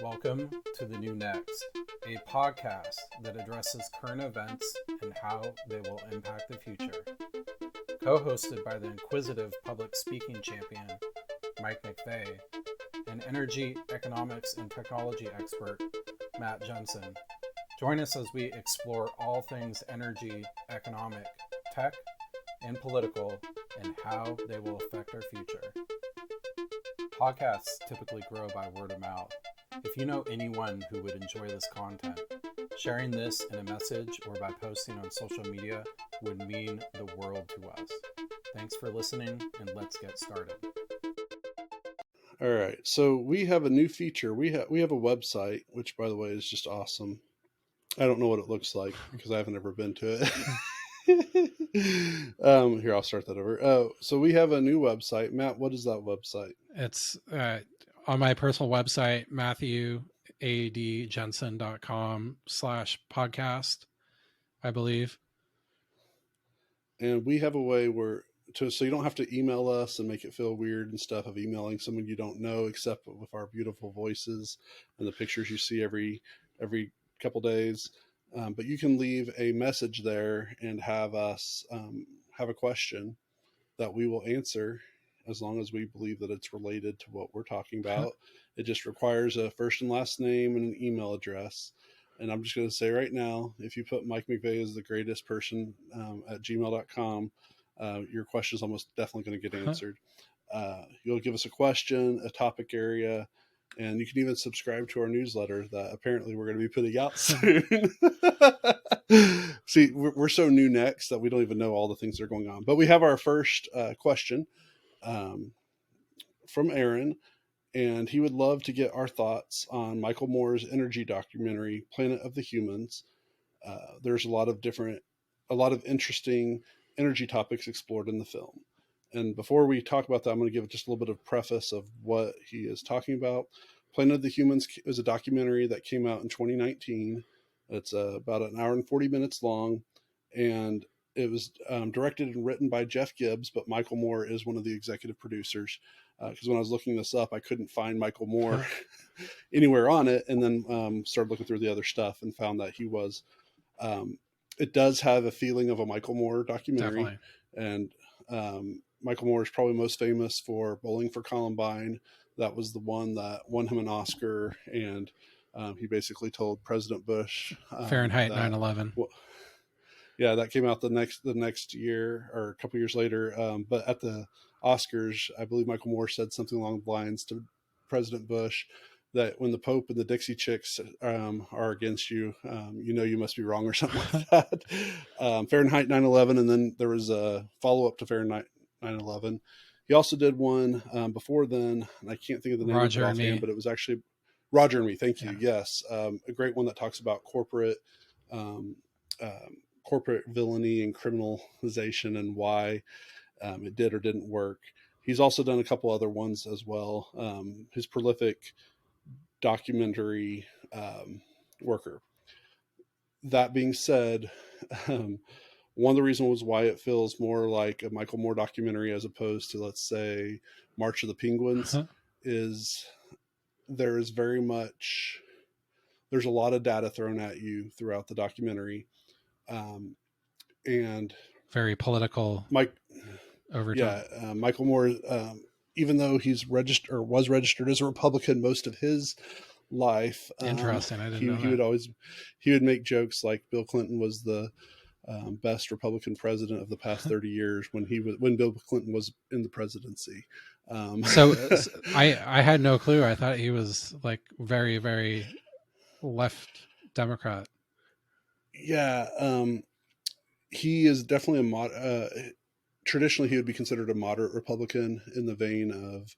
Welcome to The New Next, a podcast that addresses current events and how they will impact the future. Co-hosted by the inquisitive public speaking champion, Mike McVeigh, and energy, economics, and technology expert, Matt Jensen. Join us as we explore all things energy, economic, tech, and political, and how they will affect our future. Podcasts typically grow by word of mouth. If you know anyone who would enjoy this content, sharing this in a message or by posting on social media would mean the world to us. Thanks for listening, and let's get started. All right, so we have a new feature. We have a website, which, by the way, is just awesome. I don't know what it looks like because I haven't ever been to it. Here, I'll start that over. So we have a new website. Matt, what is that website? It's on my personal website, matthewadjensen.com/podcast, I believe. And we have a way so you don't have to email us and make it feel weird and stuff of emailing someone you don't know, except with our beautiful voices and the pictures you see every couple days. But you can leave a message there and have us have a question that we will answer as long as we believe that it's related to what we're talking about. It just requires a first and last name and an email address. And I'm just going to say right now, if you put Mike McVeigh as the greatest person at gmail.com, your question is almost definitely going to get answered. You'll give us a question, a topic area, and you can even subscribe to our newsletter that apparently we're going to be putting out soon. See, we're so new next that we don't even know all the things that are going on. But we have our first question from Aaron, and he would love to get our thoughts on Michael Moore's energy documentary, Planet of the Humans. There's a lot of interesting energy topics explored in the film. And before we talk about that, I'm going to give just a little bit of preface of what he is talking about. Planet of the Humans is a documentary that came out in 2019. It's about an hour and 40 minutes long, and it was directed and written by Jeff Gibbs, but Michael Moore is one of the executive producers. Because when I was looking this up, I couldn't find Michael Moore anywhere on it, and then started looking through the other stuff and found that he was. It does have a feeling of a Michael Moore documentary. Definitely. And Michael Moore is probably most famous for Bowling for Columbine. That was the one that won him an Oscar, and he basically told President Bush Fahrenheit 9/11. Well, yeah, that came out the next year or a couple years later. But at the Oscars, I believe Michael Moore said something along the lines to President Bush that when the Pope and the Dixie Chicks are against you, you must be wrong or something like that. Fahrenheit 9/11, and then there was a follow-up to Fahrenheit 9/11. He also did one before then, and I can't think of the name Roger of it offhand, but it was actually Roger and Me. Thank you. Yeah. Yes, a great one that talks about corporate villainy and criminalization and why it did or didn't work. He's also done a couple other ones as well. His prolific documentary worker. That being said, one of the reasons was why it feels more like a Michael Moore documentary as opposed to, let's say, March of the Penguins, is there's a lot of data thrown at you throughout the documentary. And very political. Michael Moore, even though was registered as a Republican most of his life. Interesting. I didn't know he would make jokes like Bill Clinton was the best Republican president of the past 30 years when Bill Clinton was in the presidency. So I had no clue. I thought he was like very, very left Democrat. Yeah. He is definitely traditionally he would be considered a moderate Republican in the vein of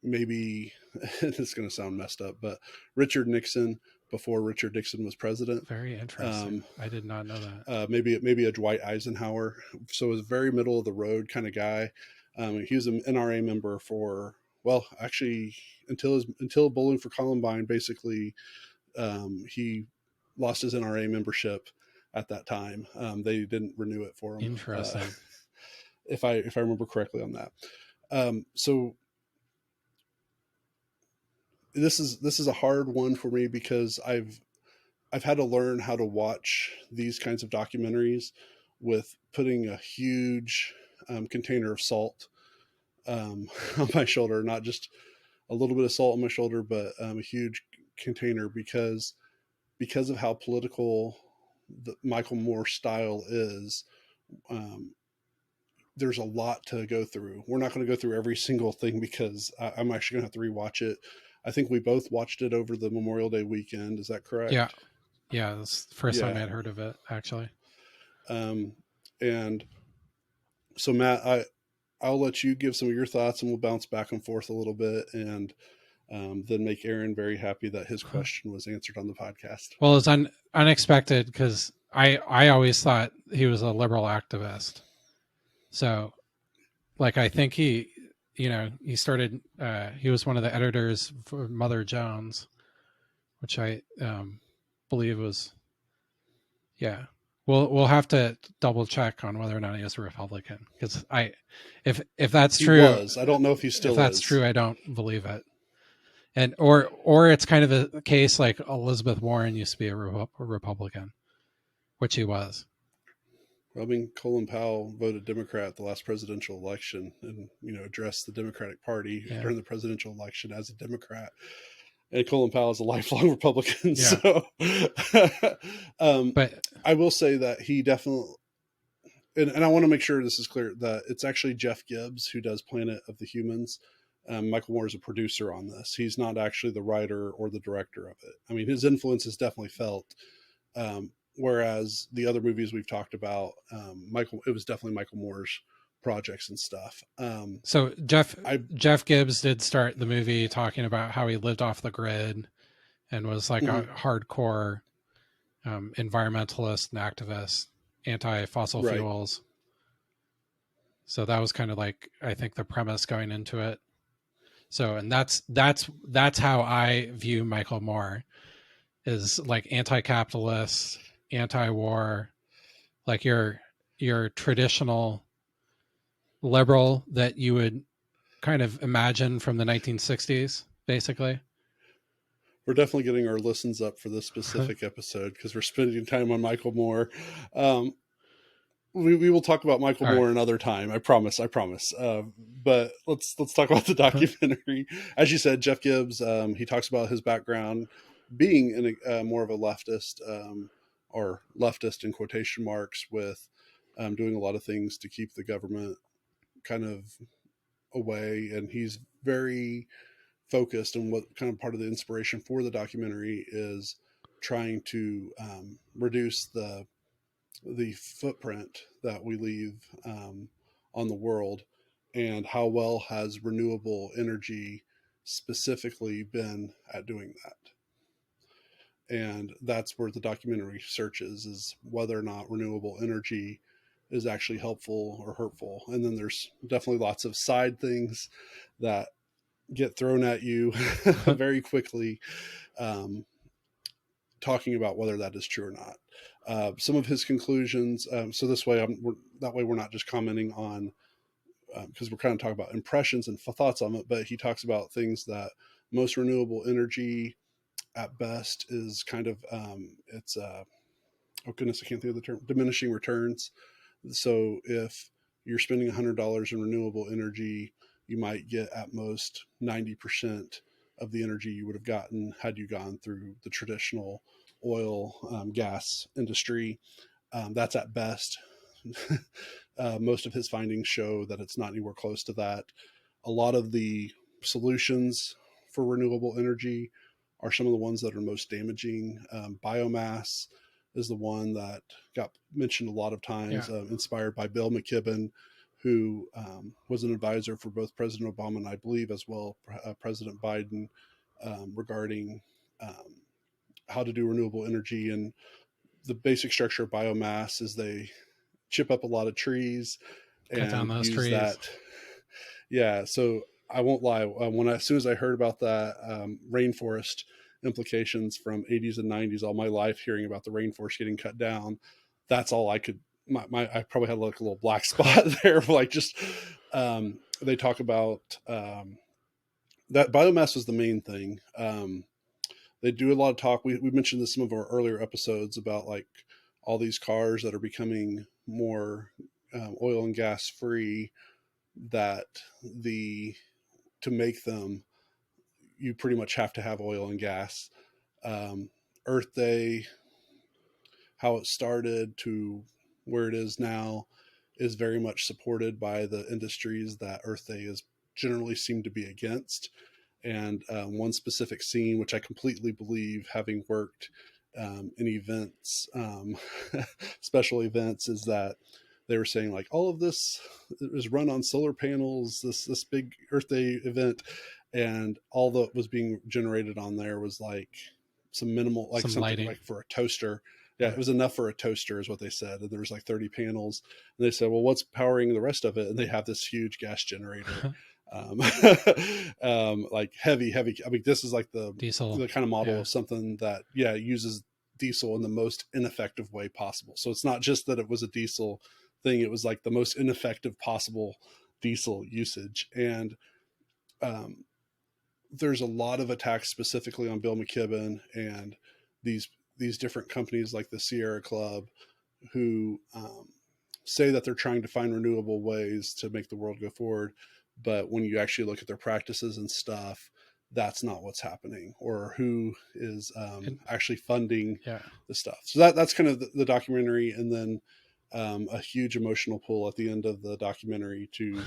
maybe it's going to sound messed up, but Richard Nixon before Richard Nixon was president. Very interesting. I did not know that. Maybe a Dwight Eisenhower. So he was a very middle of the road kind of guy. He was an NRA member until Bowling for Columbine. Basically, he lost his NRA membership at that time. They didn't renew it for him. Interesting. If I remember correctly on that. So this is a hard one for me because I've had to learn how to watch these kinds of documentaries with putting a huge container of salt on my shoulder, not just a little bit of salt on my shoulder, but a huge container because of how political the Michael Moore style is. Um, there's a lot to go through. We're not going to go through every single thing because I'm actually going to have to rewatch it. I think we both watched it over the Memorial Day weekend. Is that correct? Yeah. Yeah. That's the first time Yeah. I'd heard of it, actually. And so Matt, I'll let you give some of your thoughts and we'll bounce back and forth a little bit and then make Aaron very happy that his question was answered on the podcast. Well, it was unexpected because I always thought he was a liberal activist. So, like, I think he started, he was one of the editors for Mother Jones, which I believe was, yeah. We'll have to double check on whether or not he is a Republican because if that's true, I don't know if he still is. If that's true, I don't believe it. And or it's kind of a case like Elizabeth Warren used to be a Republican, which he was. I mean, Colin Powell voted Democrat at the last presidential election and, addressed the Democratic Party during the presidential election as a Democrat. And Colin Powell is a lifelong Republican. Yeah. So, but I will say that he definitely, and I want to make sure this is clear, that it's actually Jeff Gibbs who does Planet of the Humans. Michael Moore is a producer on this. He's not actually the writer or the director of it. I mean, his influence is definitely felt. Whereas the other movies we've talked about, it was definitely Michael Moore's projects and stuff. So Jeff Gibbs did start the movie talking about how he lived off the grid and was like a hardcore environmentalist and activist, anti-fossil fuels. So that was kind of like, I think, the premise going into it. So, and that's how I view Michael Moore, is like anti-capitalist, anti-war, like your traditional liberal that you would kind of imagine from the 1960s, basically. We're definitely getting our listens up for this specific episode because we're spending time on Michael Moore. We will talk about Michael Moore another time. I promise. But let's talk about the documentary. As you said, Jeff Gibbs, he talks about his background being in more of a leftist, or leftist in quotation marks, with doing a lot of things to keep the government kind of away. And he's very focused, and what kind of part of the inspiration for the documentary is trying to reduce the footprint that we leave on the world, and how well has renewable energy specifically been at doing that. And that's where the documentary searches, is whether or not renewable energy is actually helpful or hurtful. And then there's definitely lots of side things that get thrown at you very quickly, talking about whether that is true or not. Some of his conclusions. So this way, that way we're not just commenting on, because we're kind of talking about impressions and thoughts on it, but he talks about things that most renewable energy at best is kind of, it's, oh goodness, I can't think of the term, diminishing returns. So if you're spending $100 in renewable energy, you might get at most 90% of the energy you would have gotten had you gone through the traditional oil, gas industry. That's at best. Most of his findings show that it's not anywhere close to that. A lot of the solutions for renewable energy are some of the ones that are most damaging. Biomass is the one that got mentioned a lot of times, inspired by Bill McKibben, who was an advisor for both President Obama and I believe as well President Biden, regarding how to do renewable energy. And the basic structure of biomass is they chip up a lot of trees and use trees. That. Yeah. So I won't lie. As soon as I heard about that, rainforest implications from 80s and 90s, all my life hearing about the rainforest getting cut down, that's all I could, I probably had like a little black spot there. Like just, they talk about that biomass was the main thing. They do a lot of talk. We mentioned this in some of our earlier episodes about like all these cars that are becoming more oil and gas free, that to make them, you pretty much have to have oil and gas. Earth Day, how it started to where it is now, is very much supported by the industries that Earth Day is generally seem to be against. And one specific scene, which I completely believe, having worked in events, special events, is that they were saying like all of this is run on solar panels, this big Earth Day event, and all that was being generated on there was like some minimal, like Some something lighting. like for a toaster. Yeah, Right. it was enough for a toaster is what they said. And there was like 30 panels. And they said, well, what's powering the rest of it? And they have this huge gas generator. Like heavy. I mean, this is like the Diesel. kind of model Yeah. of something that, yeah, uses diesel in the most ineffective way possible. So it's not just that it was a diesel thing. It was like the most ineffective possible diesel usage. And there's a lot of attacks specifically on Bill McKibben and these different companies like the Sierra Club, who say that they're trying to find renewable ways to make the world go forward. But when you actually look at their practices and stuff, that's not what's happening, or who is actually funding the stuff. So that's kind of the documentary. And then a huge emotional pull at the end of the documentary to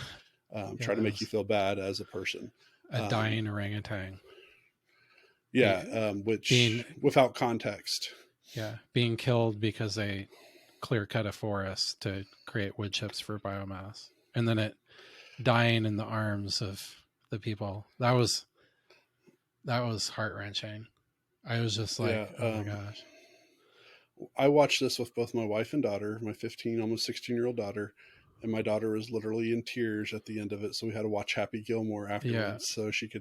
try to make you feel bad as a person. A dying orangutan. Yeah, which without context. Yeah, being killed because they clear cut a forest to create wood chips for biomass, and then it dying in the arms of the people. That was heart wrenching. I was just like, oh my gosh. I watched this with both my wife and daughter, my 15, almost 16-year-old daughter, and my daughter was literally in tears at the end of it. So we had to watch Happy Gilmore afterwards, so she'd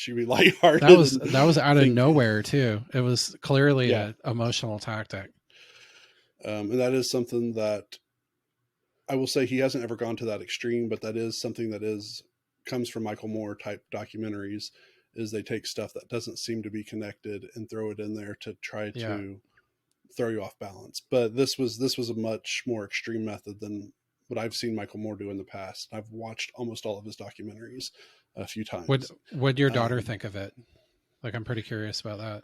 be lighthearted. That was out of nowhere too. It was clearly an emotional tactic. And that is something that I will say he hasn't ever gone to that extreme, but that is something that comes from Michael Moore type documentaries, is they take stuff that doesn't seem to be connected and throw it in there to try to throw you off balance. But this was a much more extreme method than what I've seen Michael Moore do in the past. I've watched almost all of his documentaries a few times. Would your daughter think of it? Like, I'm pretty curious about that.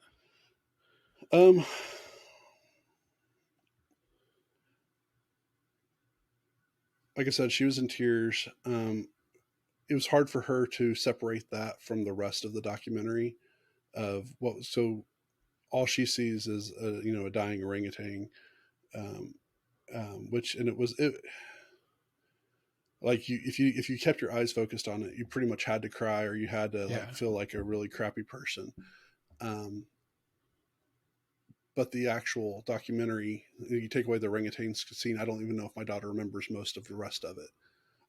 Like I said, she was in tears. It was hard for her to separate that from the rest of the documentary of what. So all she sees is a dying orangutan, like if you kept your eyes focused on it, you pretty much had to cry, or you had to like feel like a really crappy person. But the actual documentary, you take away the orangutan scene, I don't even know if my daughter remembers most of the rest of it,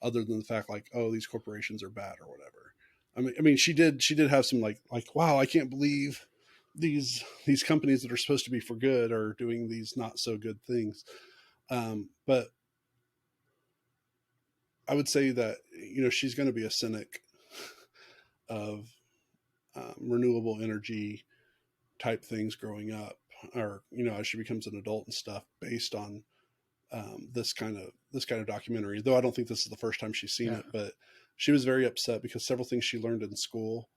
other than the fact like, oh, these corporations are bad or whatever. I mean, she did have some like, wow, I can't believe these companies that are supposed to be for good are doing these not so good things. But I would say that, she's going to be a cynic of renewable energy type things growing up, or, as she becomes an adult and stuff, based on this kind of documentary. Though I don't think this is the first time she's seen it, but she was very upset because several things she learned in school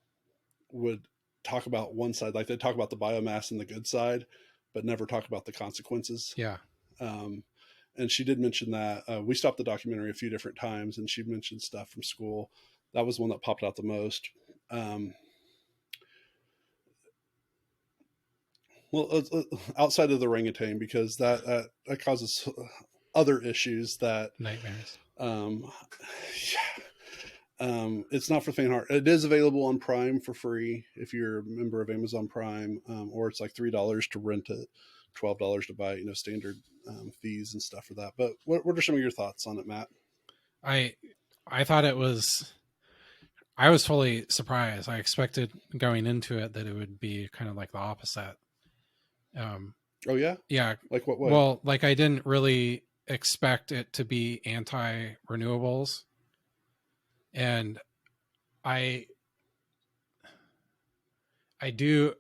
would talk about one side, like they talk about the biomass and the good side, but never talk about the consequences. And she did mention that. We stopped the documentary a few different times, and she mentioned stuff from school. That was one that popped out the most. Well, outside of the orangutan, because that causes other issues, that nightmares. It's not for faint heart. It is available on Prime for free if you're a member of Amazon Prime, or it's like $3 to rent it, $12 to buy it, standard fees and stuff for that. But what are some of your thoughts on it, Matt? I thought I was fully surprised. I expected going into it that it would be kind of like the opposite. Oh yeah? Yeah. Like what way? Well, like I didn't really expect it to be anti-renewables. And I do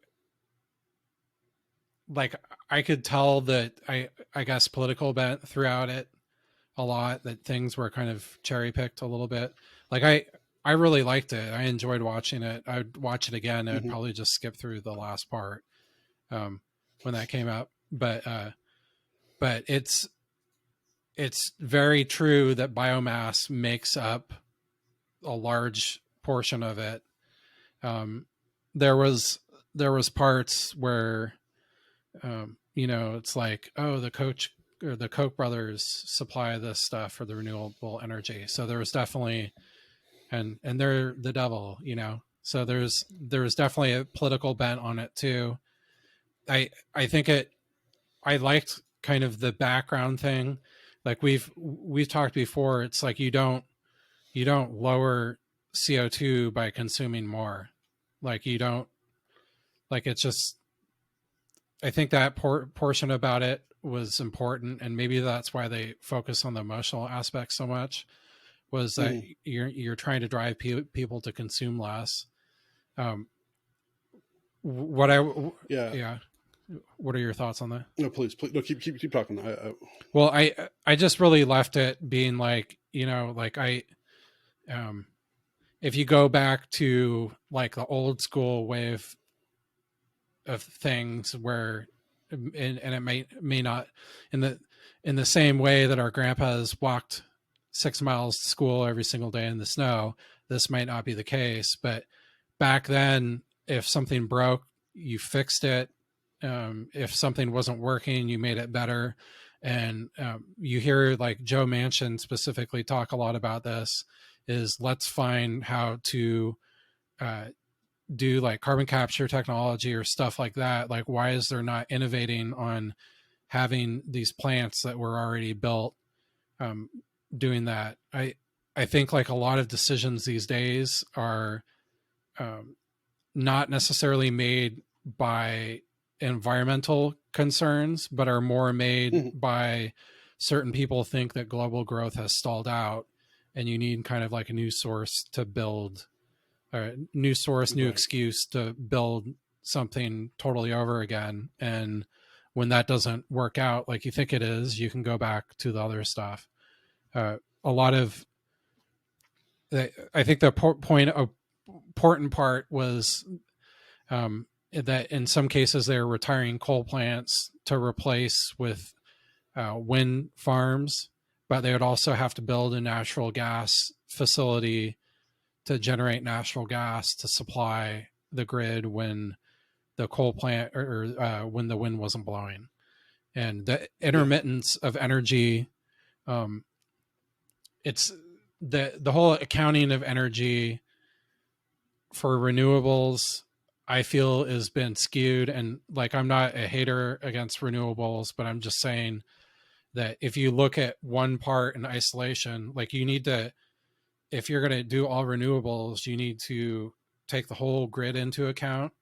like, I could tell that I guess political bent throughout it a lot, that things were kind of cherry picked a little bit. Like I really liked it. I enjoyed watching it. I would watch it again. I would probably just skip through the last part when that came out. But it's very true that biomass makes up a large portion of it. There was parts where it's like, oh, the Koch brothers supply this stuff for the renewable energy. So there was definitely, and they're the devil, so there's definitely a political bent on it too. I think I liked kind of the background thing. Like we've talked before, it's like you don't lower CO2 by consuming more. Like you don't, like, it's just, I think that portion about it was important, and maybe that's why they focus on the emotional aspect so much, was that you're trying to drive people to consume less. What are your thoughts on that? No, please, no, keep talking. Well, I just really left it being like, like if you go back to like the old school way of things, where and it may not, in the same way that our grandpas walked 6 miles to school every single day in the snow, this might not be the case. But back then, if something broke, you fixed it. If something wasn't working, you made it better. And you hear like Joe Manchin specifically talk a lot about this, is let's find how to do like carbon capture technology or stuff like that. Like, why is there not innovating on having these plants that were already built doing that? I think like a lot of decisions these days are not necessarily made by environmental concerns, but are more made by certain people think that global growth has stalled out, and you need kind of like a new source to build, a new source, new excuse to build something totally over again. And when that doesn't work out like you think it is, you can go back to the other stuff. A lot of, I think the important part was that in some cases they're retiring coal plants to replace with wind farms, but they would also have to build a natural gas facility to generate natural gas to supply the grid when the coal plant or when the wind wasn't blowing. And the intermittence of energy, it's the whole accounting of energy for renewables, I feel, has been skewed. And like, I'm not a hater against renewables, but I'm just saying that if you look at one part in isolation, like you need to, if you're going to do all renewables, you need to take the whole grid into account.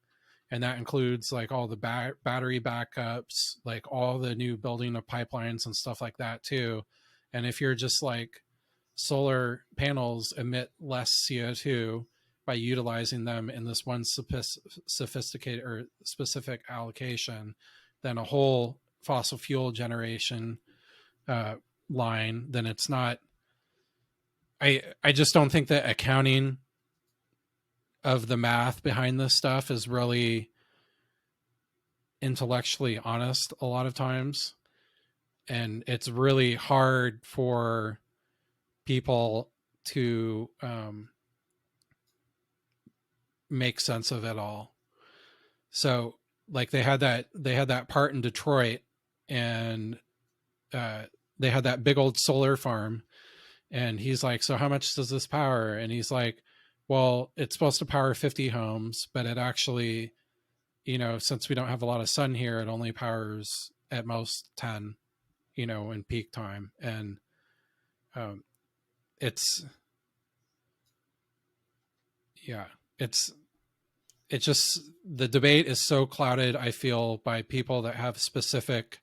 And that includes like all the battery backups, like all the new building of pipelines and stuff like that too. And if you're just like, solar panels emit less CO2 by utilizing them in this one sophisticated or specific allocation than a whole fossil fuel generation line, then it's not, I just don't think that accounting of the math behind this stuff is really intellectually honest a lot of times. And it's really hard for people to make sense of it all. So like they had that part in Detroit, and they had that big old solar farm, and he's like, so how much does this power? And he's like, well, it's supposed to power 50 homes, but it actually, since we don't have a lot of sun here, it only powers at most 10, in peak time. And it's just, the debate is so clouded, I feel, by people that have specific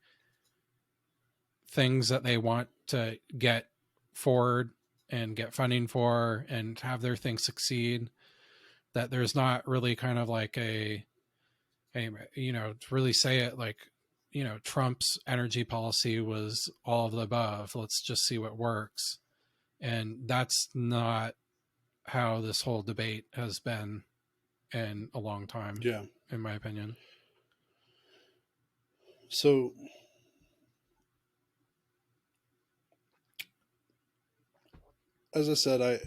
things that they want to get forward and get funding for and have their thing succeed, that there's not really kind of like a you know, to really say it like, you know, Trump's energy policy was all of the above. Let's just see what works. And that's not how this whole debate has been in a long time, Yeah. in my opinion. So as I said,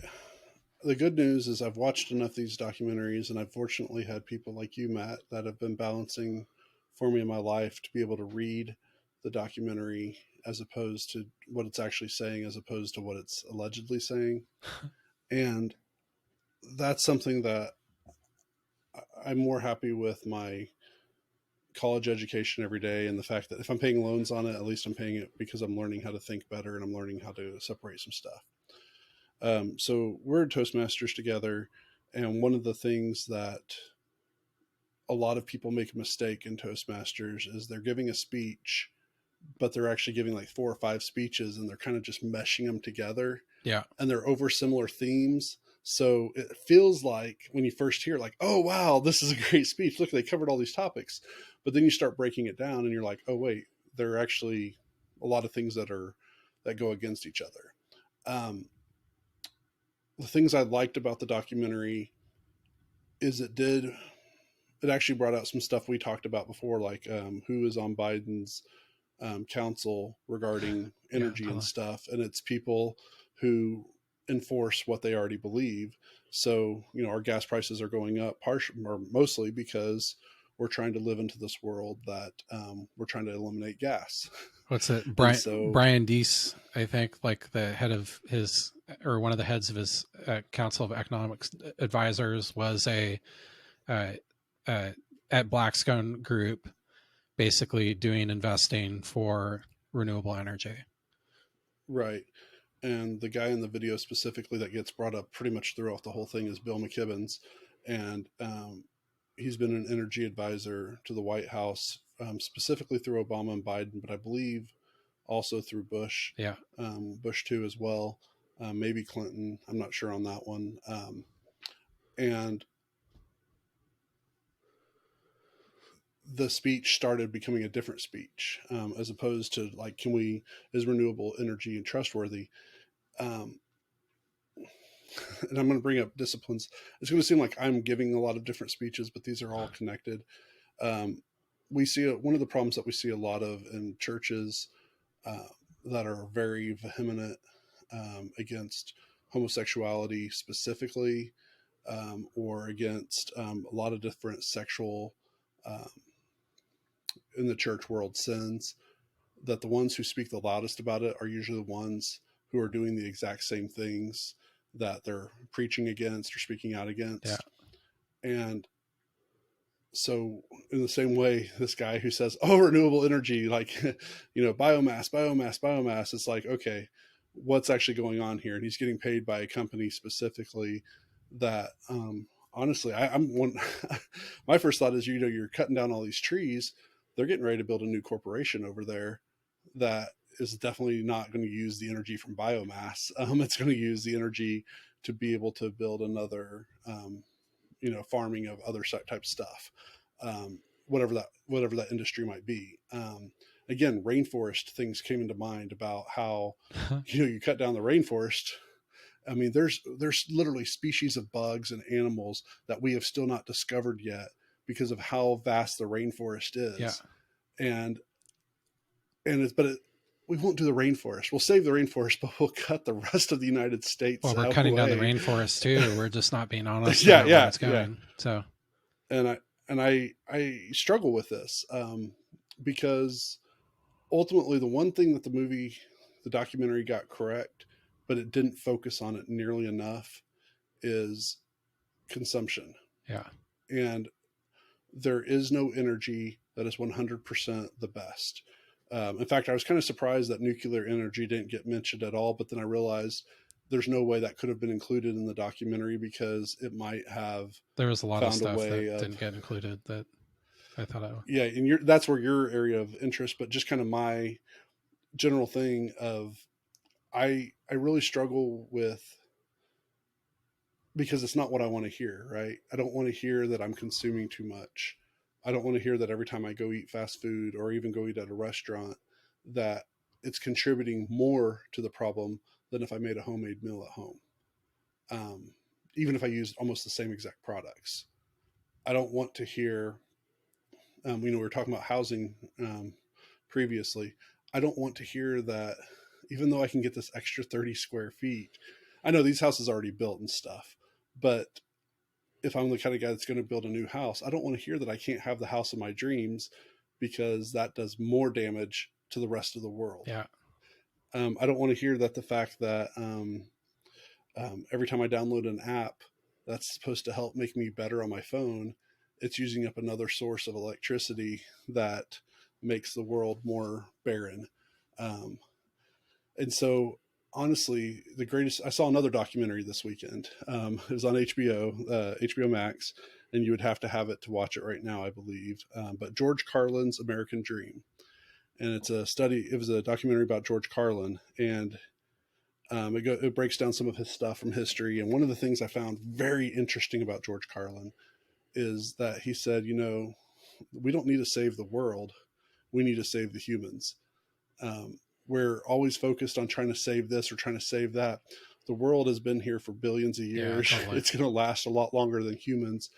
the good news is I've watched enough of these documentaries, and I've fortunately had people like you, Matt, that have been balancing for me in my life to be able to read the documentary as opposed to what it's actually saying, as opposed to what it's allegedly saying. And that's something that I'm more happy with my college education every day, and the fact that if I'm paying loans on it, at least I'm paying it because I'm learning how to think better and I'm learning how to separate some stuff. So we're Toastmasters together, and one of the things that a lot of people make a mistake in Toastmasters is they're giving a speech, but they're actually giving like 4 or 5 speeches, and they're kind of just meshing them together. Yeah. And they're over similar themes. So it feels like when you first hear, like, oh, wow, this is a great speech. Look, they covered all these topics. But then you start breaking it down and you're like, oh, wait, there are actually a lot of things that go against each other. The things I liked about the documentary is it actually brought out some stuff we talked about before, like who is on Biden's council regarding energy and stuff. And it's people who enforce what they already believe. So, you know, our gas prices are going up or mostly because we're trying to live into this world that we're trying to eliminate gas. What's it? Brian Deese, I think, like the head of his, or one of the heads of his Council of Economics Advisors, was at Blackstone Group, basically doing investing for renewable energy. Right. And the guy in the video specifically that gets brought up pretty much throughout the whole thing is Bill McKibben's. And he's been an energy advisor to the White House, specifically through Obama and Biden, but I believe also through Bush. Yeah. Bush too as well. Maybe Clinton. I'm not sure on that one. And the speech started becoming a different speech, as opposed to like, is renewable energy trustworthy? And I'm going to bring up disciplines. It's going to seem like I'm giving a lot of different speeches, but these are all connected. We see one of the problems that we see a lot of in churches that are very vehement against homosexuality specifically, or against a lot of different sexual in the church world sins, that the ones who speak the loudest about it are usually the ones who are doing the exact same things that they're preaching against or speaking out against. Yeah. And so in the same way, this guy who says, oh, renewable energy, like, you know, biomass, it's like, okay, what's actually going on here? And he's getting paid by a company specifically that, honestly, I'm one, my first thought is, you know, you're cutting down all these trees. They're getting ready to build a new corporation over there that is definitely not going to use the energy from biomass. It's going to use the energy to be able to build another, you know, farming of other type stuff, whatever that industry might be. Again, rainforest things came into mind about how, you know, you cut down the rainforest. I mean, there's literally species of bugs and animals that we have still not discovered yet because of how vast the rainforest is. Yeah. We won't do the rainforest. We'll save the rainforest, but we'll cut the rest of the United States. Well, we're cutting down the rainforest too. We're just not being honest yeah, about where it's going. So, and I struggle with this because ultimately the one thing that the documentary got correct, but it didn't focus on it nearly enough, is consumption. Yeah. And there is no energy that is 100% the best. In fact, I was kind of surprised that nuclear energy didn't get mentioned at all, but then I realized there's no way that could have been included in the documentary because it might have. There was a lot of stuff that didn't get included that I thought I would. Yeah, and that's where your area of interest, but just kind of my general thing of I really struggle with, because it's not what I want to hear, right? I don't want to hear that I'm consuming too much. I don't want to hear that every time I go eat fast food or even go eat at a restaurant that it's contributing more to the problem than if I made a homemade meal at home. Even if I used almost the same exact products. I don't want to hear, we were talking about housing previously. I don't want to hear that even though I can get this extra 30 square feet, I know these houses are already built and stuff, but if I'm the kind of guy that's going to build a new house, I don't want to hear that I can't have the house of my dreams because that does more damage to the rest of the world. Yeah. I don't want to hear that the fact that every time I download an app that's supposed to help make me better on my phone, it's using up another source of electricity that makes the world more barren. And so, honestly, I saw another documentary this weekend. It was on HBO Max, and you would have to have it to watch it right now, I believe. But George Carlin's American Dream. And it was a documentary about George Carlin, and it breaks down some of his stuff from history. And one of the things I found very interesting about George Carlin is that he said, we don't need to save the world. We need to save the humans. We're always focused on trying to save this or trying to save that. The world has been here for billions of years. Yeah, totally. It's going to last a lot longer than humans.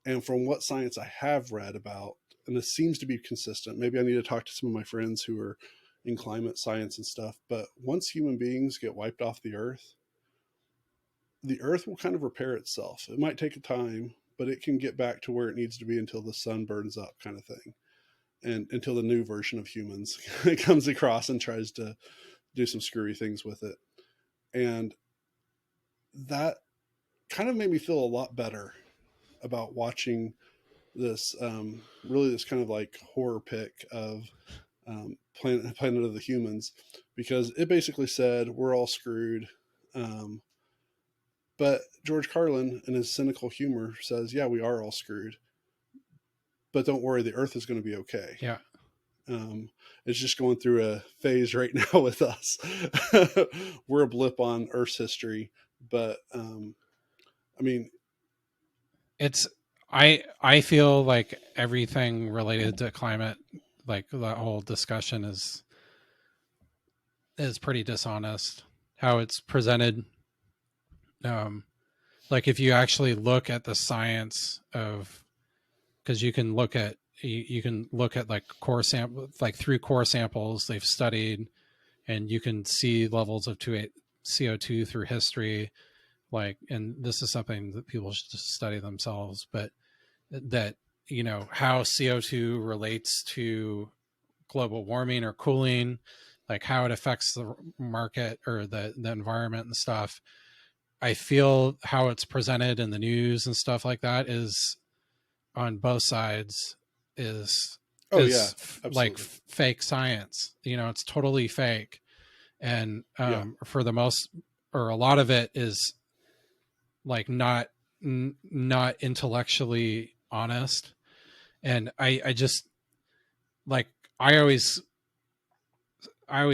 And from what science I have read about, and this seems to be consistent, maybe I need to talk to some of my friends who are in climate science and stuff, but once human beings get wiped off the earth will kind of repair itself. It might take a time, but it can get back to where it needs to be until the sun burns up, kind of thing. And until the new version of humans comes across and tries to do some screwy things with it. And that kind of made me feel a lot better about watching this, really this kind of like horror pick of Planet of the Humans, because it basically said we're all screwed. But George Carlin, in his cynical humor, says, yeah, we are all screwed. But don't worry, the earth is going to be okay. Yeah. It's just going through a phase right now with us. We're a blip on Earth's history, but I mean, I feel like everything related to climate, like the whole discussion is pretty dishonest. How it's presented. Like if you actually look at the science of, because you can look at like core sample, like through core samples they've studied, and you can see levels of CO2 through history, like, and this is something that people should just study themselves, but that, how CO2 relates to global warming or cooling, like how it affects the market or the environment and stuff. I feel how it's presented in the news and stuff like that is on both sides is like fake science. It's totally fake. And for the most, or a lot of it is like not intellectually honest. And I just like, I always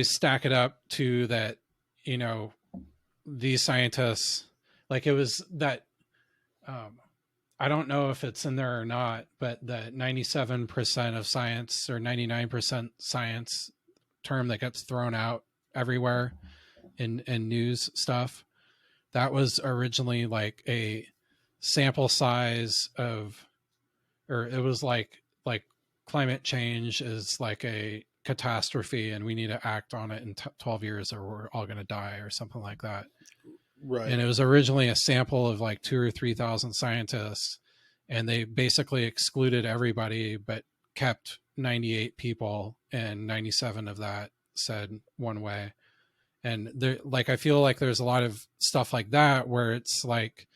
stack it up to that, these scientists, like it was that, I don't know if it's in there or not, but the 97% of science or 99% science term that gets thrown out everywhere in news stuff, that was originally like a sample size of, or it was like climate change is like a catastrophe and we need to act on it in 12 years or we're all going to die or something like that. Right. And it was originally a sample of like 2,000 or 3,000 scientists, and they basically excluded everybody but kept 98 people, and 97 of that said one way. And there, like, I feel like there's a lot of stuff like that where it's like,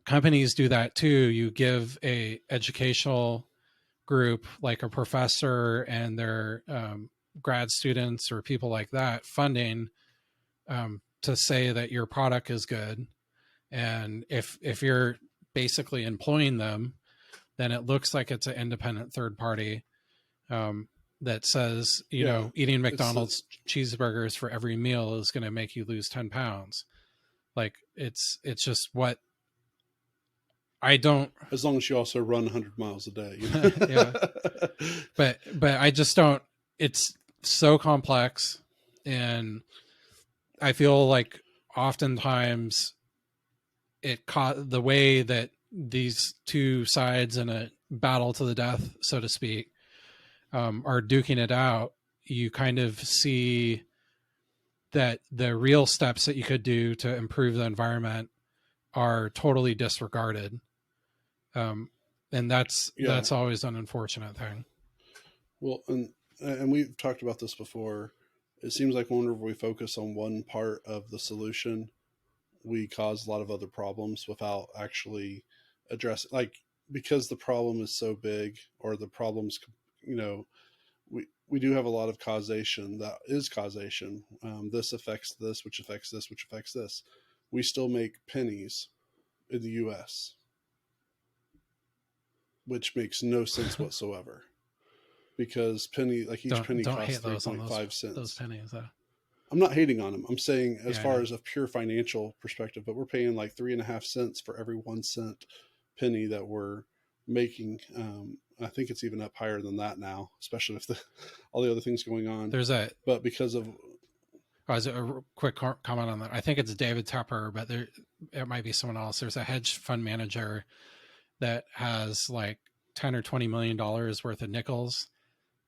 companies do that too. You give a educational group like a professor and their grad students or people like that funding to say that your product is good. And if you're basically employing them, then it looks like it's an independent third party that says, eating McDonald's cheeseburgers for every meal is going to make you lose 10 pounds. Like it's just what I don't. As long as you also run 100 miles a day. You know? Yeah, but I just don't. It's so complex, and I feel like oftentimes the way that these two sides in a battle to the death, so to speak, are duking it out. You kind of see that the real steps that you could do to improve the environment are totally disregarded. And that's always an unfortunate thing. Well, and we've talked about this before. It seems like whenever we focus on one part of the solution, we cause a lot of other problems without actually addressing, like, because the problem is so big, or the problems, you know, we do have a lot of causation. That is causation. This affects this, which affects this, which affects this. We still make pennies in the U.S., which makes no sense whatsoever, because each penny Don't costs hate those 3.5 cents. those pennies though. I'm not hating on them. I'm saying, as Yeah, far as a pure financial perspective, but we're paying like 3.5 cents for every 1 cent penny that we're making. I think it's even up higher than that now, especially with all the other things going on. But because of as a quick comment on that, I think it's David Tepper, but it might be someone else. There's a hedge fund manager that has like $10 or $20 million worth of nickels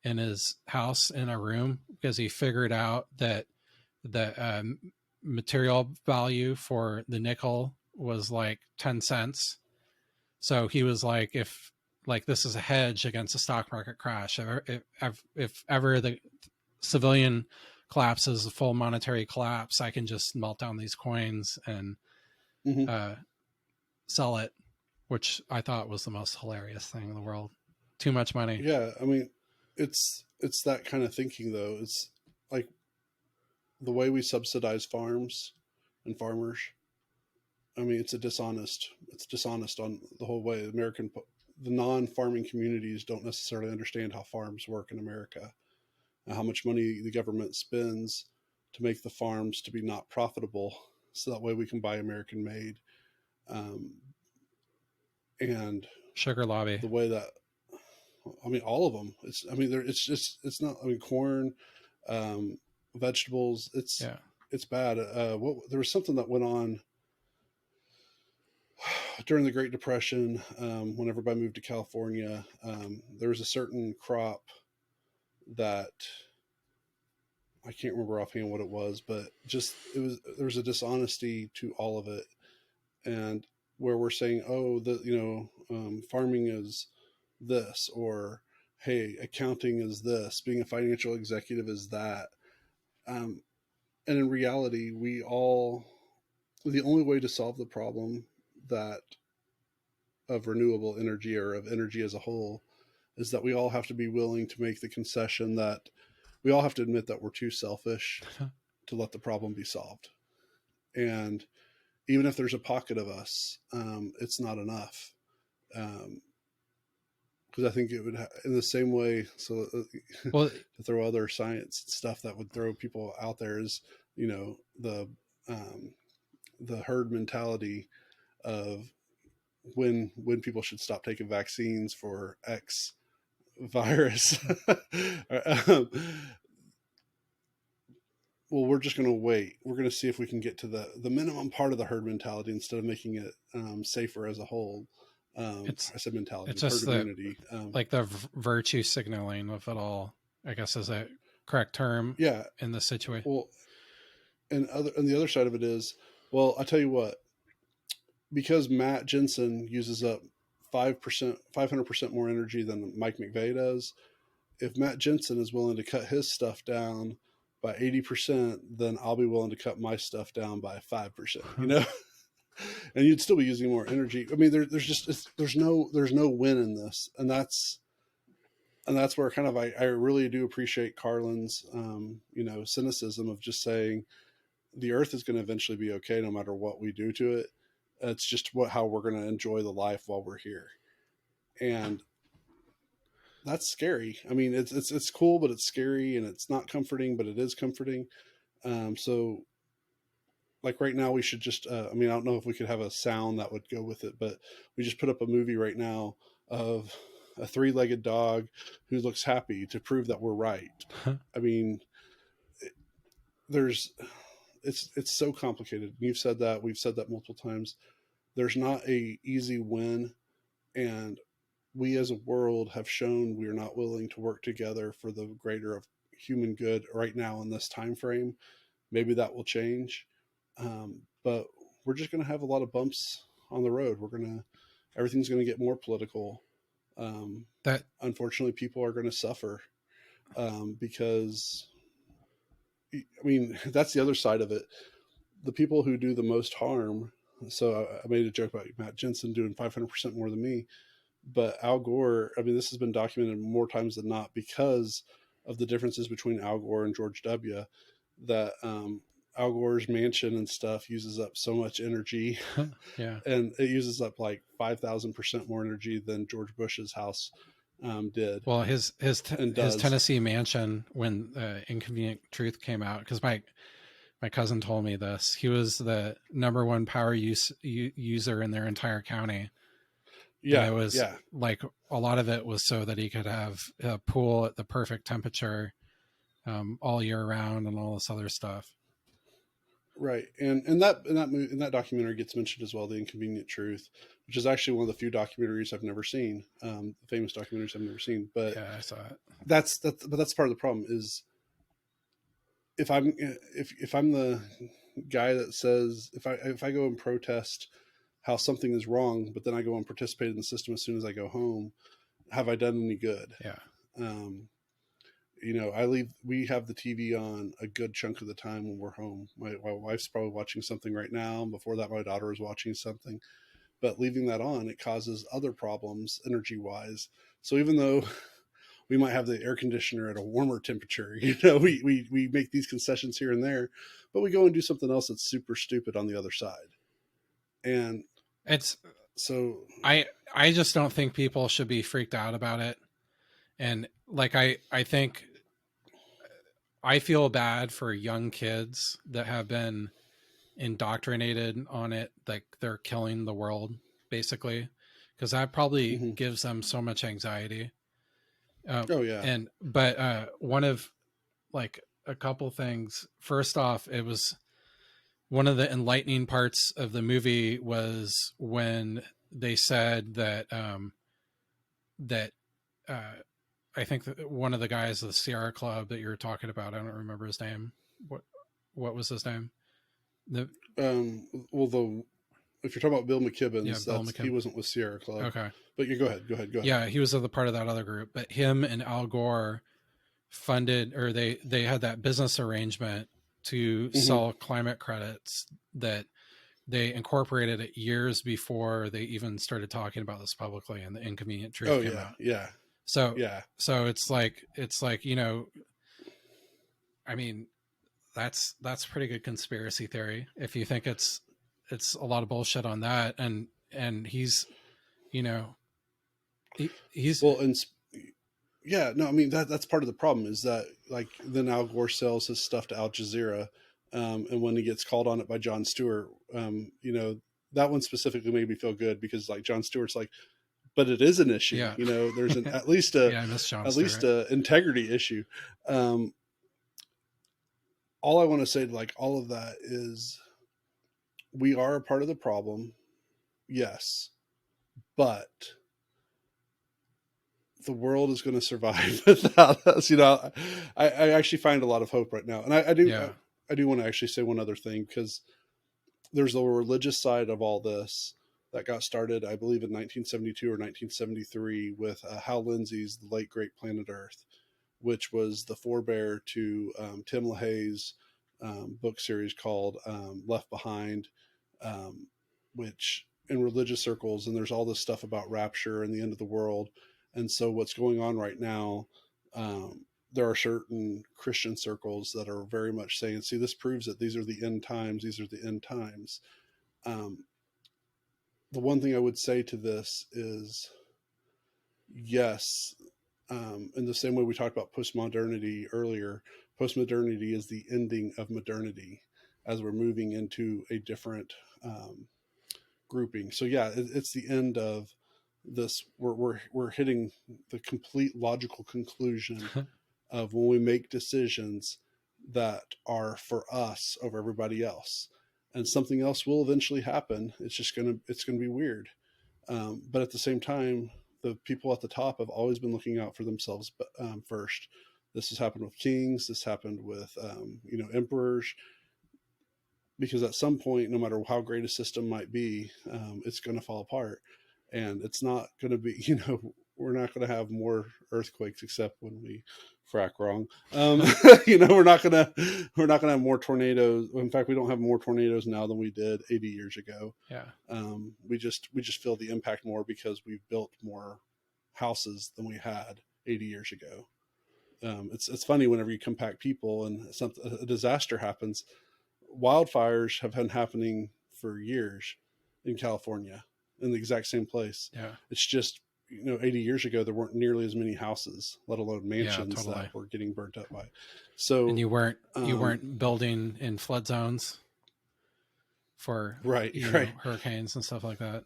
in his house in a room, because he figured out that the material value for the nickel was like 10 cents. So he was like, if like this is a hedge against a stock market crash, if ever the civilian collapse is a full monetary collapse, I can just melt down these coins and sell it, which I thought was the most hilarious thing in the world. Too much money. Yeah, I mean, it's that kind of thinking, though. It's like the way we subsidize farms and farmers. I mean, it's dishonest on the whole way. The non-farming communities don't necessarily understand how farms work in America, and how much money the government spends to make the farms to be not profitable, so that way we can buy American made. And sugar lobby. The way that, I mean, all of them. It's not. I mean, corn, vegetables. It's bad. There was something that went on during the Great Depression, when everybody moved to California. There was a certain crop that I can't remember offhand what it was, but there was a dishonesty to all of it, and where we're saying, oh, farming is this, or hey, accounting is this, being a financial executive is that, and in reality, the only way to solve the problem that of renewable energy, or of energy as a whole, is that we all have to be willing to make the concession that we all have to admit that we're too selfish to let the problem be solved. And even if there's a pocket of us, it's not enough. Because I think it would, in the same way, so well, to throw other science stuff that would throw people out there is, the herd mentality of when people should stop taking vaccines for X virus. Well, we're just going to wait. We're going to see if we can get to the minimum part of the herd mentality, instead of making it safer as a whole. I said mentality. It's just herd immunity. Like the virtue signaling of it all, I guess, is a correct term. Yeah. In this situation. Well, and the other side of it is, well, I tell you what, because Matt Jensen uses up 500% more energy than Mike McVeigh does. If Matt Jensen is willing to cut his stuff down by 80%, then I'll be willing to cut my stuff down by 5%, and you'd still be using more energy. I mean, there's no win in this. And that's where kind of, I really do appreciate Carlin's, cynicism of just saying the earth is going to eventually be okay, no matter what we do to it. It's just how we're going to enjoy the life while we're here. And that's scary. I mean, it's cool, but it's scary, and it's not comforting, but it is comforting. So like right now we should just, I mean, I don't know if we could have a sound that would go with it, but we just put up a movie right now of a 3-legged dog who looks happy to prove that we're right. I mean, there's, it's so complicated. You've said that, we've said that multiple times. There's not a easy win. And we as a world have shown we're not willing to work together for the greater of human good right now in this time frame. Maybe that will change. But we're just going to have a lot of bumps on the road. Everything's going to get more political. That unfortunately people are going to suffer because, I mean, that's the other side of it. The people who do the most harm. So I made a joke about Matt Jensen doing 500% more than me, but Al Gore, I mean, this has been documented more times than not because of the differences between Al Gore and George W. That Al Gore's mansion and stuff uses up so much energy. Yeah. And it uses up like 5,000% more energy than George Bush's house did. Well, his Tennessee mansion, when Inconvenient Truth came out, because my cousin told me this, he was the #1 power user in their entire county. Yeah, and it was like a lot of it was so that he could have a pool at the perfect temperature all year round and all this other stuff. Right, and that documentary gets mentioned as well, The Inconvenient Truth, which is actually one of the few documentaries I've never seen, famous documentaries I've never seen. But yeah, I saw it. That's part of the problem is if I'm the guy that says if I go and protest how something is wrong, but then I go and participate in the system as soon as I go home, have I done any good? Yeah. You know, we have the TV on a good chunk of the time when we're home. My wife's probably watching something right now. Before that, my daughter is watching something, but leaving that on, it causes other problems energy wise. So even though we might have the air conditioner at a warmer temperature, you know, we make these concessions here and there, but we go and do something else that's super stupid on the other side. And it's so I just don't think people should be freaked out about it. And like, I think I feel bad for young kids that have been indoctrinated on it, like they're killing the world basically, because that probably gives them so much anxiety. But one of like a couple things. First off, it was one of the enlightening parts of the movie was when they said that I think that one of the guys of the Sierra Club that you were talking about, I don't remember his name. What was his name? If you're talking about Bill McKibbins, Bill McKibbins. He wasn't with Sierra Club. Okay. But you go ahead. Yeah, he was a part of that other group. But him and Al Gore funded, or they had that business arrangement to sell climate credits that they incorporated it years before they even started talking about this publicly, and the Inconvenient Truth came out. Yeah. So it's like, you know, I mean, that's pretty good conspiracy theory if you think it's a lot of bullshit on that. And he's, you know, he's well, and yeah, no, I mean that's part of the problem is that like then Al Gore sells his stuff to Al Jazeera, and when he gets called on it by Jon Stewart, you know, that one specifically made me feel good because like Jon Stewart's like, but it is an issue. Yeah. You know, there's at least a integrity issue. All I want to say to like all of that is we are a part of the problem. Yes. But the world is going to survive without us. You know, I actually find a lot of hope right now. And I do want to actually say one other thing, because there's the religious side of all this that got started, I believe, in 1972 or 1973 with Hal Lindsey's The Late Great Planet Earth, which was the forebear to Tim LaHaye's book series called Left Behind, which in religious circles, and there's all this stuff about rapture and the end of the world. And so what's going on right now, there are certain Christian circles that are very much saying, see, this proves that these are the end times. These are the end times. The one thing I would say to this is, yes, in the same way we talked about postmodernity earlier, postmodernity is the ending of modernity. as we're moving into a different grouping. So yeah, it's the end of this. We're hitting the complete logical conclusion of when we make decisions that are for us over everybody else, and something else will eventually happen. It's gonna be weird, but at the same time, the people at the top have always been looking out for themselves first. This has happened with kings. This happened with emperors. Because at some point, no matter how great a system might be, it's going to fall apart, and it's not going to be. We're not going to have more earthquakes except when we frack wrong. We're not going to have more tornadoes. In fact, we don't have more tornadoes now than we did 80 years ago. Yeah. We just feel the impact more because we've built more houses than we had 80 years ago. It's funny whenever you compact people and a disaster happens. Wildfires have been happening for years in California in the exact same place. Yeah. It's just, 80 years ago, there weren't nearly as many houses, let alone mansions totally. that were getting burnt up by. So, and you weren't building in flood zones for hurricanes and stuff like that.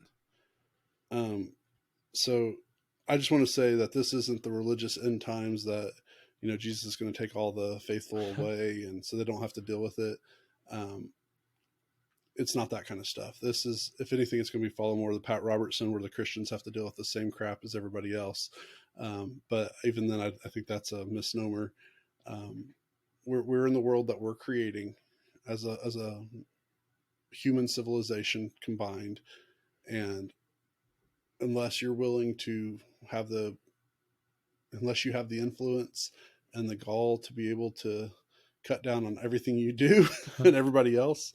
So I just want to say that this isn't the religious end times that, Jesus is going to take all the faithful away. And so they don't have to deal with it. It's not that kind of stuff. This is, if anything, it's going to be following more of the Pat Robertson, where the Christians have to deal with the same crap as everybody else. But even then, I think that's a misnomer. We're in the world that we're creating as a human civilization combined, and unless you're willing to unless you have the influence and the gall to be able to cut down on everything you do and everybody else,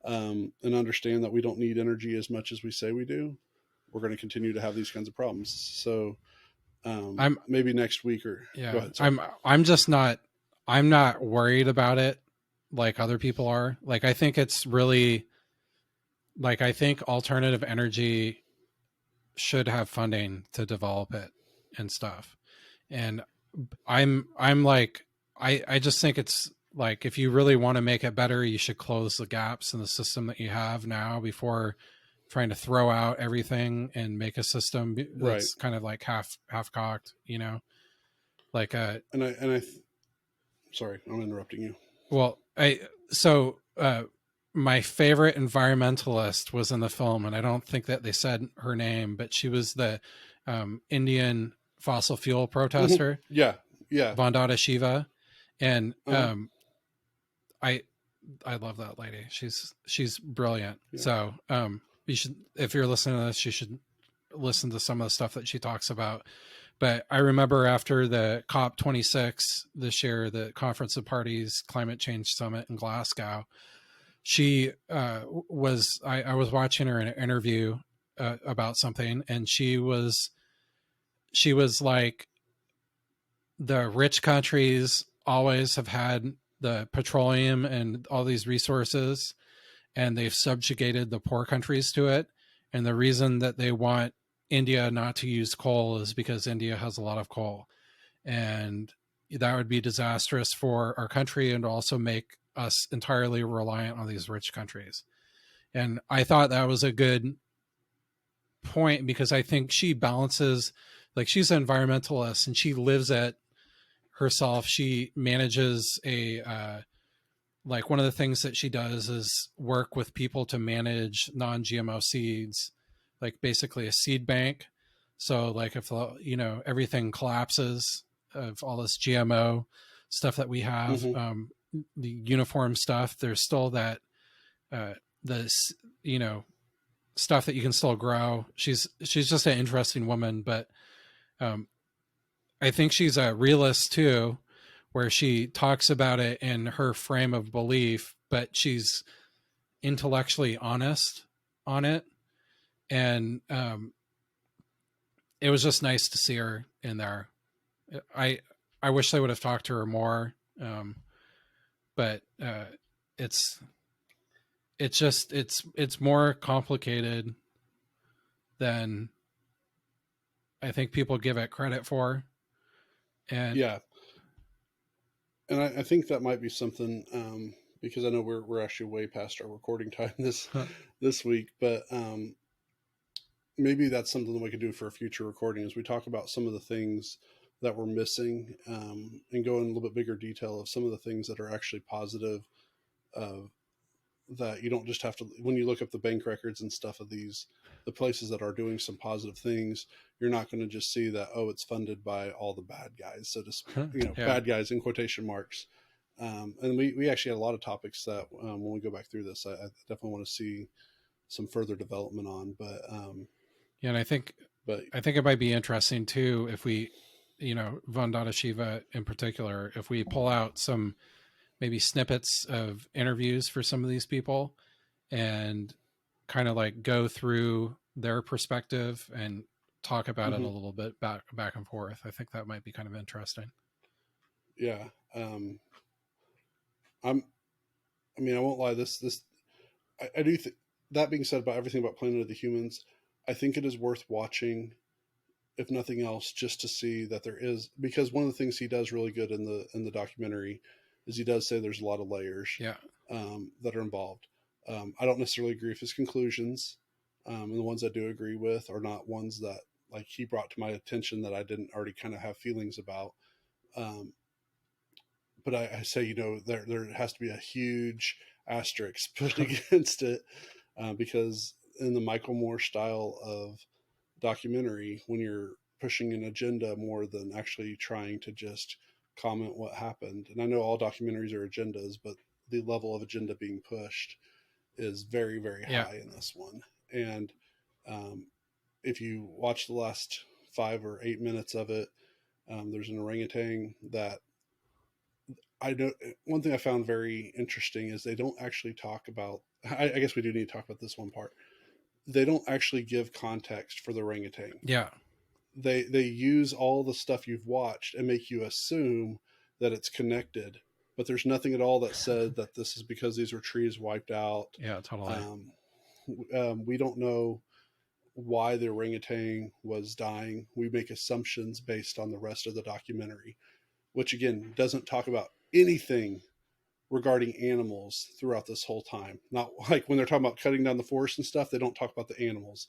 and understand that we don't need energy as much as we say we do, we're going to continue to have these kinds of problems. So maybe next week or go ahead, I'm not worried about it like other people are. Like, I think it's really, like, I think alternative energy should have funding to develop it and stuff. And I'm like, I just think it's like, if you really want to make it better, you should close the gaps in the system that you have now before trying to throw out everything and make a system that's kind of like half cocked, like, sorry, I'm interrupting you. Well, my favorite environmentalist was in the film, and I don't think that they said her name, but she was the Indian fossil fuel protester. Yeah. Vandana Shiva. And I love that lady. She's brilliant. Yeah. So you should, if you're listening to this, you should listen to some of the stuff that she talks about. But I remember after the COP26 this year, the Conference of Parties Climate Change Summit in Glasgow, she I was watching her in an interview about something, and she was like, the rich countries always have had the petroleum and all these resources, and they've subjugated the poor countries to it. And the reason that they want India not to use coal is because India has a lot of coal, and that would be disastrous for our country and also make us entirely reliant on these rich countries. And I thought that was a good point, because I think she balances, like, she's an environmentalist and she lives it herself. She manages like, one of the things that she does is work with people to manage non-GMO seeds, like basically a seed bank. So like, if everything collapses of all this GMO stuff that we have, the uniform stuff, there's still that stuff that you can still grow. She's just an interesting woman, but I think she's a realist too, where she talks about it in her frame of belief, but she's intellectually honest on it. And it was just nice to see her in there. I wish they would have talked to her more, but it's more complicated than I think people give it credit for. And yeah, and I think that might be something because I know we're actually way past our recording time this week, but maybe that's something that we could do for a future recording, is we talk about some of the things that we're missing, and go in a little bit bigger detail of some of the things that are actually positive, that you don't just have to, when you look up the bank records and stuff of the places that are doing some positive things, you're not going to just see that, oh, it's funded by all the bad guys, so to speak, Yeah. bad guys in quotation marks. And we actually had a lot of topics that, when we go back through this, I definitely want to see some further development on. But yeah, and I think it might be interesting too if we, Vandana Shiva in particular, if we pull out some maybe snippets of interviews for some of these people and kind of like go through their perspective and talk about it a little bit back and forth. I think that might be kind of interesting. Yeah. I won't lie. I do think, that being said, about everything about Planet of the Humans, I think it is worth watching, if nothing else, just to see that there is, because one of the things he does really good in the documentary is he does say there's a lot of layers, Yeah. that are involved. I don't necessarily agree with his conclusions, and the ones I do agree with are not ones that, like, he brought to my attention that I didn't already kind of have feelings about. But I say, there has to be a huge asterisk put against it, because in the Michael Moore style of documentary, when you're pushing an agenda more than actually trying to just comment what happened, and I know all documentaries are agendas, but the level of agenda being pushed is very, very high in this one. And if you watch the last 5 or 8 minutes of it, there's an orangutan that, I know, one thing I found very interesting is they don't actually talk about, I guess we do need to talk about this one part. They don't actually give context for the orangutan. Yeah. They use all the stuff you've watched and make you assume that it's connected, but there's nothing at all that said that this is because these were trees wiped out. Yeah, totally. We don't know why the orangutan was dying. We make assumptions based on the rest of the documentary, which again doesn't talk about anything regarding animals throughout this whole time. Not like when they're talking about cutting down the forest and stuff, they don't talk about the animals.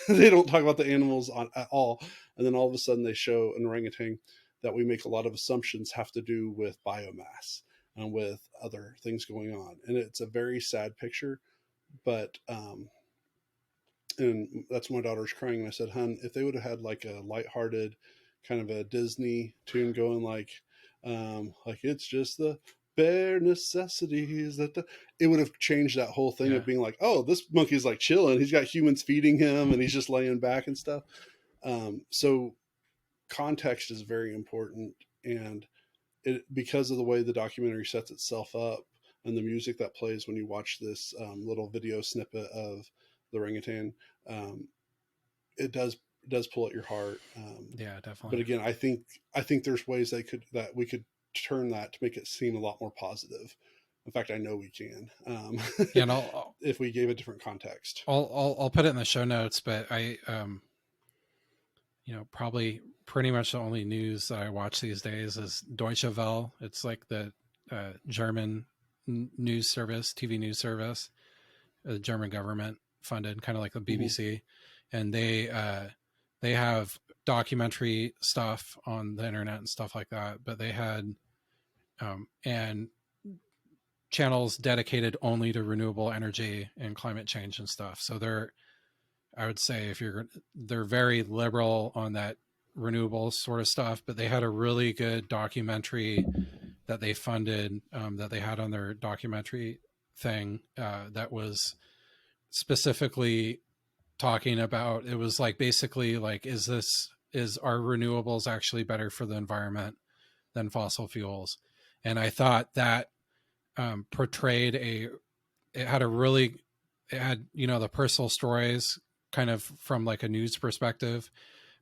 They don't talk about the animals at all. And then all of a sudden they show an orangutan that we make a lot of assumptions have to do with biomass and with other things going on. And it's a very sad picture, but, and that's when my daughter's crying. And I said, hun, if they would have had like a lighthearted kind of a Disney tune going, like it's just the bare necessities it would have changed that whole thing of being like, oh, this monkey's like chilling, he's got humans feeding him and he's just laying back and stuff. So context is very important, and because of the way the documentary sets itself up and the music that plays when you watch this little video snippet of the orangutan, it does pull at your heart. Yeah, definitely. But again, I think there's ways that we could turn that to make it seem a lot more positive. In fact, I know we can. Yeah, and I'll, if we gave a different context. I'll put it in the show notes, but I probably pretty much the only news that I watch these days is Deutsche Welle. It's like the German news service, TV news service, the German government funded, kind of like the BBC, and they have documentary stuff on the internet and stuff like that. But they had and channels dedicated only to renewable energy and climate change and stuff. So I would say they're very liberal on that renewable sort of stuff, but they had a really good documentary that they funded, that they had on their documentary thing, that was specifically talking about, it was like basically like, is our renewables actually better for the environment than fossil fuels? And I thought that portrayed it had the personal stories kind of from like a news perspective,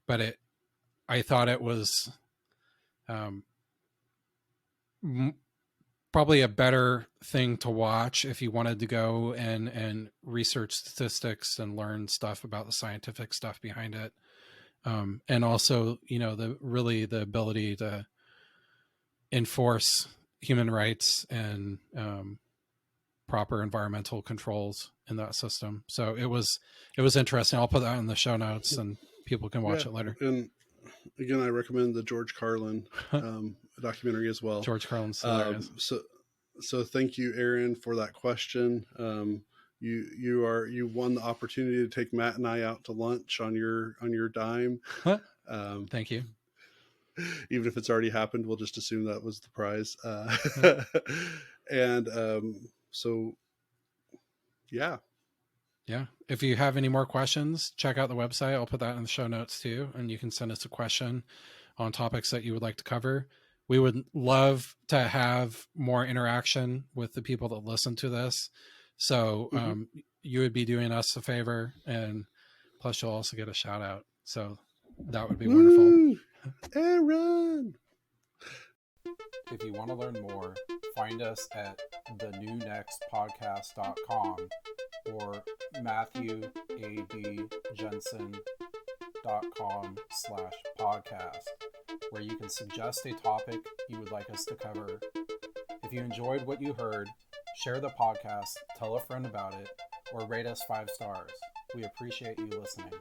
but I thought it was probably a better thing to watch if you wanted to go and research statistics and learn stuff about the scientific stuff behind it. And also, the ability to enforce human rights and proper environmental controls in that system. So it was interesting. I'll put that in the show notes and people can watch it later. And again, I recommend the George Carlin documentary as well. George Carlin's hilarious. So thank you, Aaron, for that question. You won the opportunity to take Matt and I out to lunch on your dime. Thank you. Even if it's already happened, we'll just assume that was the prize. And so, yeah. Yeah. If you have any more questions, check out the website. I'll put that in the show notes too. And you can send us a question on topics that you would like to cover. We would love to have more interaction with the people that listen to this. So you would be doing us a favor, and plus you'll also get a shout out. So that would be wonderful. Aaron! If you want to learn more, find us at thenewnextpodcast.com or matthewabjensen.com/podcast, where you can suggest a topic you would like us to cover. If you enjoyed what you heard, share the podcast, tell a friend about it, or rate us 5 stars. We appreciate you listening.